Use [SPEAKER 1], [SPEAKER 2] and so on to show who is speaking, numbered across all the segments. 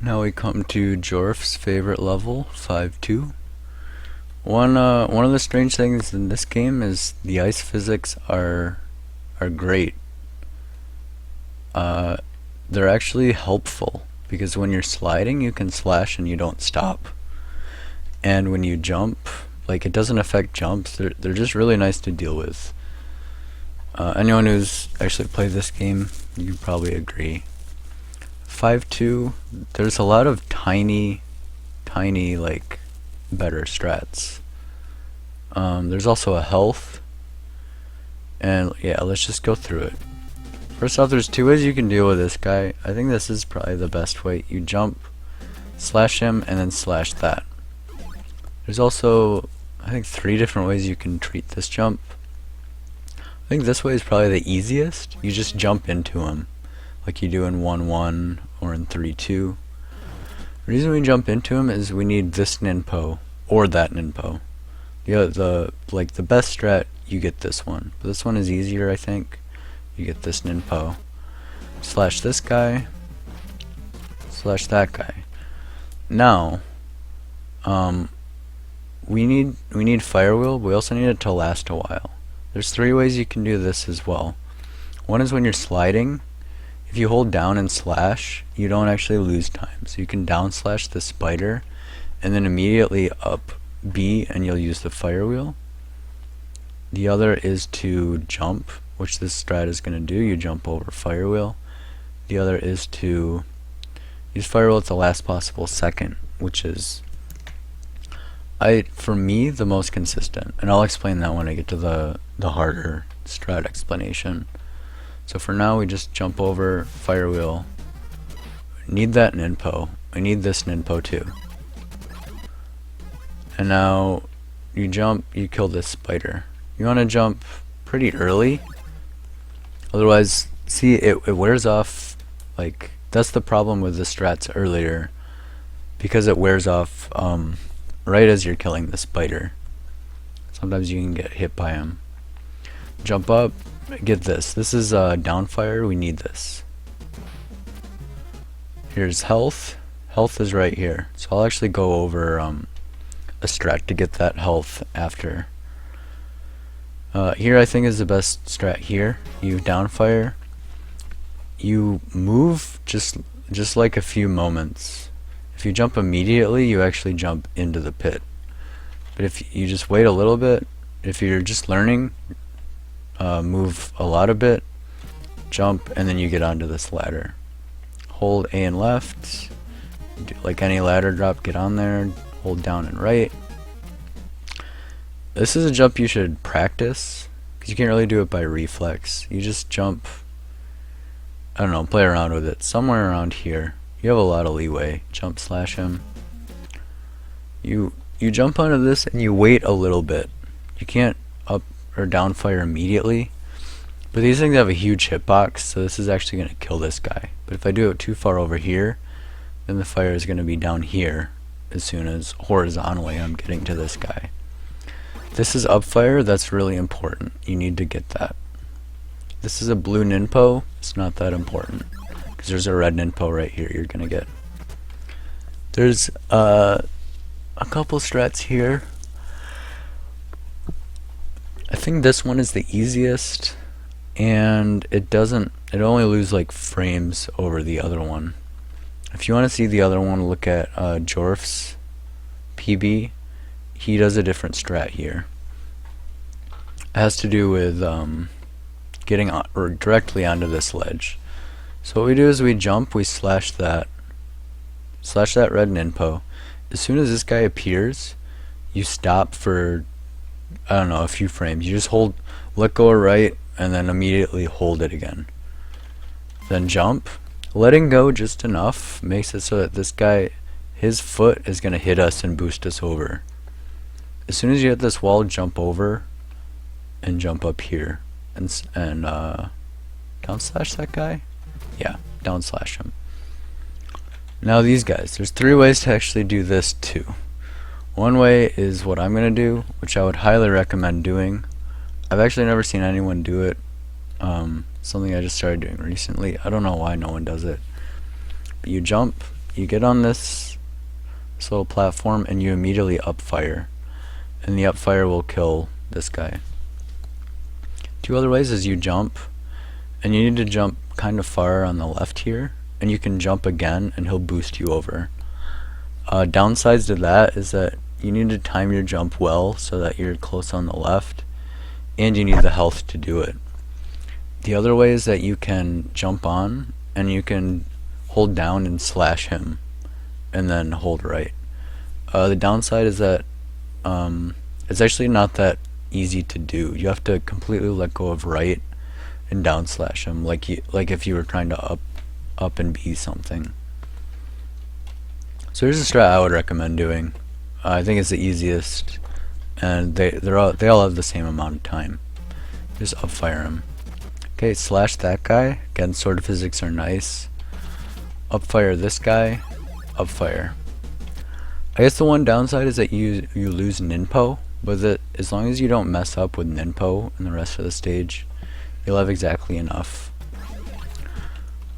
[SPEAKER 1] Now we come to Jorf's favorite level, 5-2. One of the strange things in this game is the ice physics are great. They're actually helpful because when you're sliding, you can slash and you don't stop. And when you jump, like, it doesn't affect jumps. They're just really nice to deal with. Anyone who's actually played this game, you probably agree. 5-2, there's a lot of tiny, like, better strats. There's also a health, and yeah, let's just go through it. First off, there's two ways you can deal with this guy. I think this is probably the best way. You jump, slash him, and then slash that. There's also, I think, 3 different ways you can treat this jump. I think this way is probably the easiest. You just jump into him, like you do in 1-1 or in 3-2. The reason we jump into him is we need this ninpo or that ninpo. The best strat, you get this one, but this one is easier, I think. You get this ninpo, slash this guy, slash that guy. Now, we need Firewheel, but we also need it to last a while. There's 3 ways you can do this as well. One is when you're sliding. If you hold down and slash, you don't actually lose time. So you can down slash the spider, and then immediately up B, and you'll use the Firewheel. The other is to jump, which this strat is going to do. You jump over Firewheel. The other is to use Firewheel at the last possible second, which is, for me, the most consistent. And I'll explain that when I get to the harder strat explanation. So for now, we just jump over Firewheel. We need that ninpo. We need this ninpo too. And now you jump, you kill this spider. You want to jump pretty early. Otherwise, see, it wears off. Like, that's the problem with the strats earlier, because it wears off right as you're killing the spider. Sometimes you can get hit by him. Jump up, get this. This is downfire, we need this. Here's health. Health is right here. So I'll actually go over a strat to get that health after. Here I think is the best strat here. You downfire. You move just like a few moments. If you jump immediately, you actually jump into the pit. But if you just wait a little bit, if you're just learning, move a lot a bit, jump, and then you get onto this ladder. Hold A and left, do like any ladder drop, get on there, hold down and right. This is a jump you should practice, because you can't really do it by reflex. You just jump, I don't know, play around with it. Somewhere around here, you have a lot of leeway. Jump, slash him. You jump onto this and you wait a little bit. You can't up or down fire immediately, but these things have a huge hitbox, so this is actually going to kill this guy. But if I do it too far over here, then the fire is going to be down here as soon as horizontally I'm getting to this guy. This is up fire, that's really important. You need to get that. This is a blue ninpo, it's not that important, because there's a red ninpo right here you're going to get. There's a couple strats here. I think this one is the easiest, and it only loses like frames over the other one. If you want to see the other one, look at Jorf's PB. He does a different strat here. It has to do with getting directly onto this ledge. So what we do is we jump, we slash that red ninpo. As soon as this guy appears, you stop for, I don't know, a few frames. You just let go of right, and then immediately hold it again. Then jump. Letting go just enough makes it so that this guy, his foot is going to hit us and boost us over. As soon as you hit this wall, jump over and jump up here and down slash that guy. Yeah, down slash him. Now these guys, there's 3 ways to actually do this too. One way is what I'm going to do, which I would highly recommend doing. I've actually never seen anyone do it. Something I just started doing recently. I don't know why no one does it. But you jump, you get on this little platform and you immediately upfire, and the upfire will kill this guy. Two other ways is you jump, and you need to jump kind of far on the left here, and you can jump again and he'll boost you over. Downsides to that is that you need to time your jump well so that you're close on the left, and you need the health to do it. The other way is that you can jump on and you can hold down and slash him and then hold right. The downside is that it's actually not that easy to do. You have to completely let go of right and down slash him like if you were trying to up and B something. So here's a strat I would recommend doing. I think it's the easiest, and they all have the same amount of time. Just upfire him. Okay, slash that guy. Again, sword physics are nice. Upfire this guy. Upfire. I guess the one downside is that you lose ninpo, but as long as you don't mess up with ninpo in the rest of the stage, you'll have exactly enough.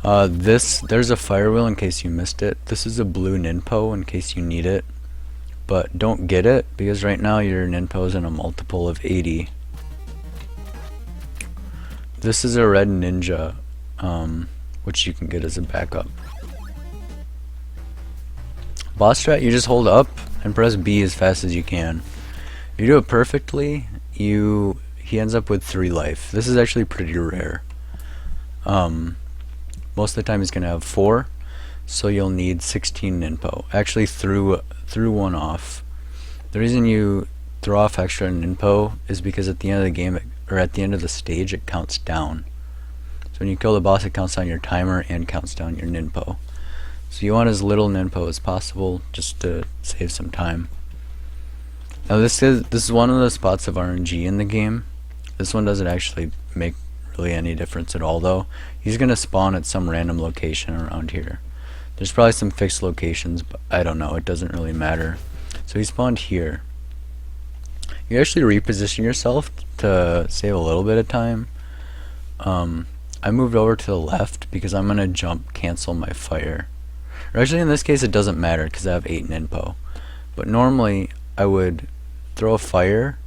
[SPEAKER 1] There's a fire wheel in case you missed it. This is a blue ninpo in case you need it, but don't get it because right now your ninpo is in a multiple of 80. This is a red ninja, which you can get as a backup. Boss strat, you just hold up and press B as fast as you can. If you do it perfectly, he ends up with 3 life. This is actually pretty rare. Most of the time he's gonna have 4, so you'll need 16 ninpo. Actually, threw one off. The reason you throw off extra ninpo is because at the end of the game, or at the end of the stage, it counts down. So when you kill the boss, it counts down your timer and counts down your ninpo. So you want as little ninpo as possible just to save some time. Now this is one of the spots of RNG in the game. This one doesn't actually make really any difference at all though. He's gonna spawn at some random location around here. There's probably some fixed locations, but I don't know, it doesn't really matter. So he spawned here. You actually reposition yourself to save a little bit of time. I moved over to the left because I'm gonna jump cancel my fire. Or actually in this case it doesn't matter because I have 8 ninpo. But normally I would throw a fire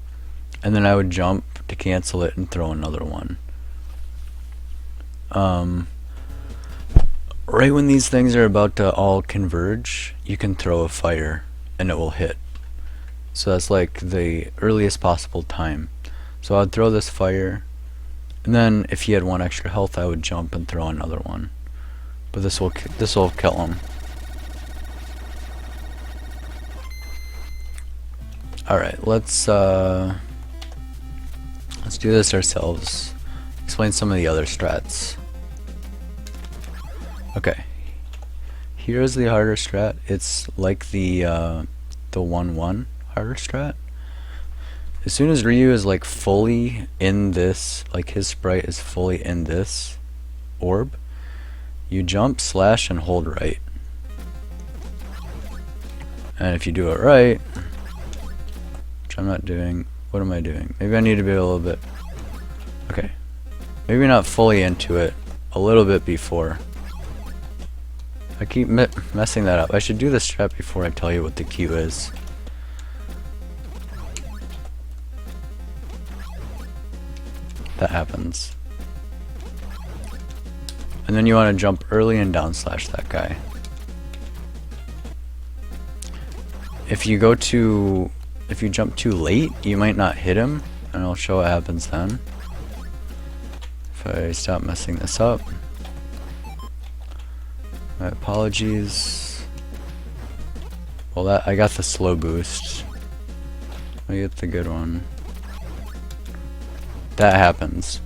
[SPEAKER 1] and then I would jump to cancel it and throw another one. Right when these things are about to all converge, you can throw a fire and it will hit. So that's like the earliest possible time. So I'd throw this fire, and then if he had 1 extra health, I would jump and throw another one. But this will kill him. All right, let's do this ourselves. Explain some of the other strats. Okay, here's the harder strat. It's like the 1-1 harder strat. As soon as Ryu is like fully in this, like his sprite is fully in this orb, you jump, slash, and hold right. And if you do it right, which I'm not doing, what am I doing? Maybe I need to be a little bit, okay, maybe not fully into it, a little bit before. I keep messing that up. I should do this strat before I tell you what the Q is. That happens. And then you want to jump early and down slash that guy. If you jump too late, you might not hit him, and I'll show what happens then. If I stop messing this up. My apologies. Well, I got the slow boost. Let me get the good one. That happens.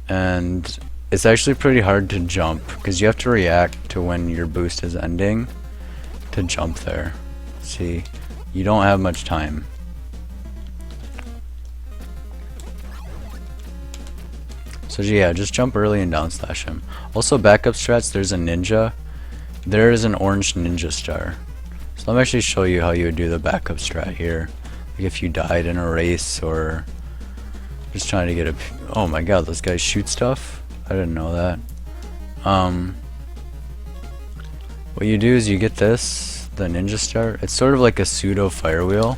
[SPEAKER 1] And it's actually pretty hard to jump because you have to react to when your boost is ending to jump there. See, you don't have much time. So yeah, just jump early and down slash him. Also backup strats, there's a ninja. There is an orange ninja star. So let me actually show you how you would do the backup strat here. Like if you died in a race or just trying to get a... Oh my god, those guys shoot stuff? I didn't know that. What you do is you get this, the ninja star. It's sort of like a pseudo fire wheel.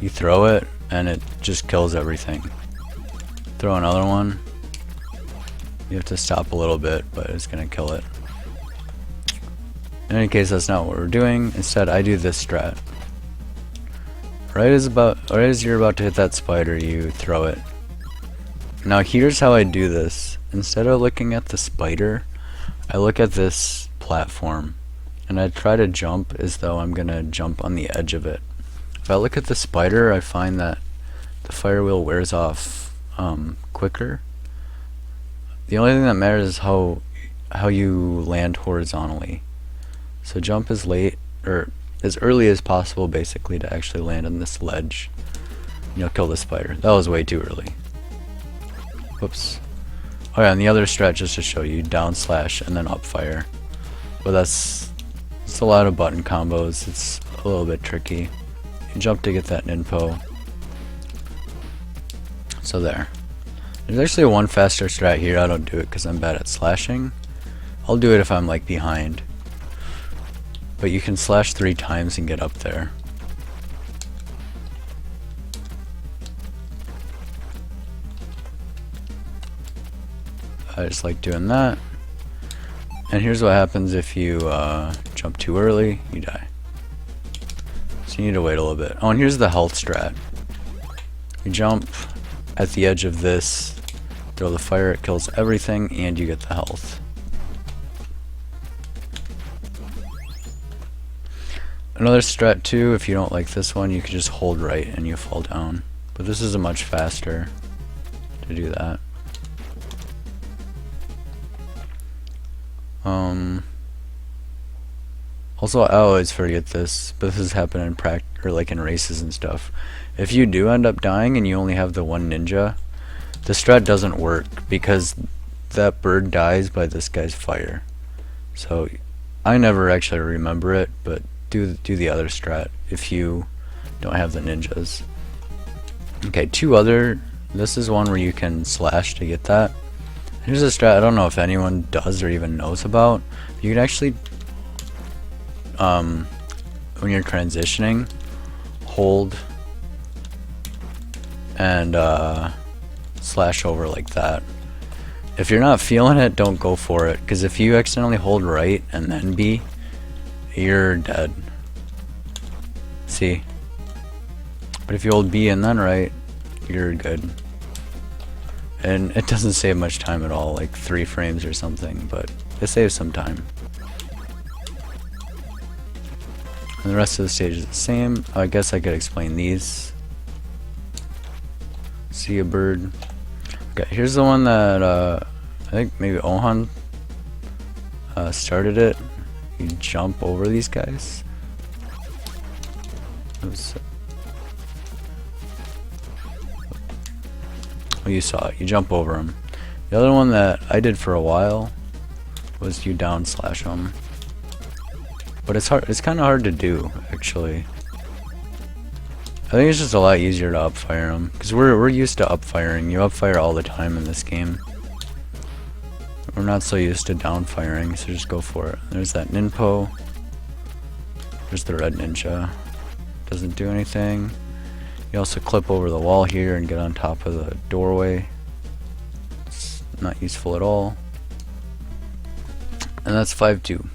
[SPEAKER 1] You throw it and it just kills everything. Throw another one. You have to stop a little bit, but it's gonna kill it. In any case, that's not what we're doing. Instead, I do this strat. Right as you're about to hit that spider, you throw it. Now here's how I do this. Instead of looking at the spider, I look at this platform and I try to jump as though I'm gonna jump on the edge of it. If I look at the spider, I find that the fire wheel wears off quicker. The only thing that matters is how you land horizontally. So jump as late or as early as possible, basically, to actually land on this ledge. And you'll kill the spider. That was way too early. Whoops. Oh yeah, and the other strat, just to show you, down slash and then up fire. But it's a lot of button combos. It's a little bit tricky. You jump to get that ninpo. So there. There's actually one faster strat here. I don't do it because I'm bad at slashing. I'll do it if I'm like behind. But you can slash 3 times and get up there. I just like doing that. And here's what happens if you jump too early, you die. So you need to wait a little bit. Oh, and here's the health strat. You jump at the edge of this, throw the fire, it kills everything, and you get the health. Another strat too, if you don't like this one, you can just hold right and you fall down. But this is a much faster to do that. Also, I always forget this, but this has happened in practice or like in races and stuff. If you do end up dying and you only have the one ninja, the strat doesn't work because that bird dies by this guy's fire. So I never actually remember it, but do the other strat if you don't have the ninjas. Okay, this is one where you can slash to get that. Here's a strat I don't know if anyone does or even knows about. You can actually, when you're transitioning, hold and slash over like that. If you're not feeling it, don't go for it, because if you accidentally hold right and then B, you're dead. See? But if you hold B and then right, you're good. And it doesn't save much time at all, like 3 frames or something, but it saves some time. And the rest of the stage is the same. I guess I could explain these. See a bird. Okay, here's the one that I think maybe Ohan started it. You jump over these guys. Oh, you saw it. You jump over them. The other one that I did for a while was you down slash them. But it's hard. It's kind of hard to do, actually. I think it's just a lot easier to upfire them, because we're used to upfiring. You upfire all the time in this game. We're not so used to downfiring, so just go for it. There's that ninpo. There's the red ninja. Doesn't do anything. You also clip over the wall here and get on top of the doorway. It's not useful at all. And that's 5-2.